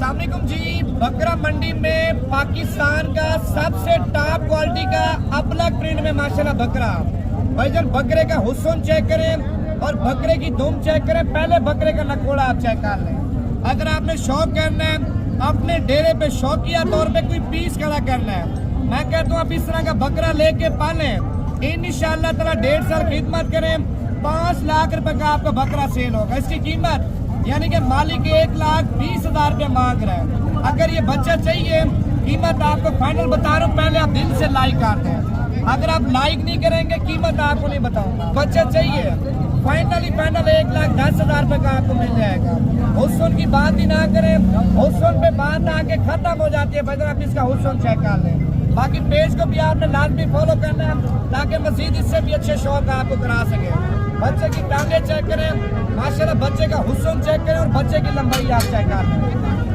अस्सलाम वालेकुम जी। बकरा मंडी में पाकिस्तान का सबसे टॉप क्वालिटी का अबलग प्रिंट में माशाल्लाह बकरा। भाईजान बकरे का हुस्न चेक करें और बकरे की दुम चेक करें। पहले बकरे का नकोड़ा आप चेक कर लें। अगर आपने शौक करना है, अपने डेरे पे शौकिया तौर पे कोई पीस खड़ा करना है, मैं कहता हूँ आप इस तरह का बकरा लेके पालें, इंशाअल्लाह ताला 1.5 साल खिदमत करें, 5 लाख रुपए का आपका बकरा सेल होगा। इसकी कीमत यानी कि मालिक 1,20,000 रुपये मांग रहा है। अगर ये बच्चा चाहिए, कीमत आपको फाइनल बता रहा हूँ, पहले आप दिल से लाइक कर दें। अगर आप लाइक नहीं करेंगे कीमत आपको नहीं बताऊंगा। बच्चा चाहिए, फाइनली फाइनल 1,10,000 रुपये का आपको मिल जाएगा। हुस्न की बात ही ना करें, हुस्न पे बात आके खत्म हो जाती है। भाई आप इसका हुस्न चेक कर लें। बाकी पेज को भी आपने लाजमी फॉलो करना है ताकि मजीद इससे भी अच्छे शौक आपको करा सके। बच्चे की टांगे चेक करें, माशाल्लाह बच्चे का हुस्न चेक करें और बच्चे की लंबाई आप चेक कर लें।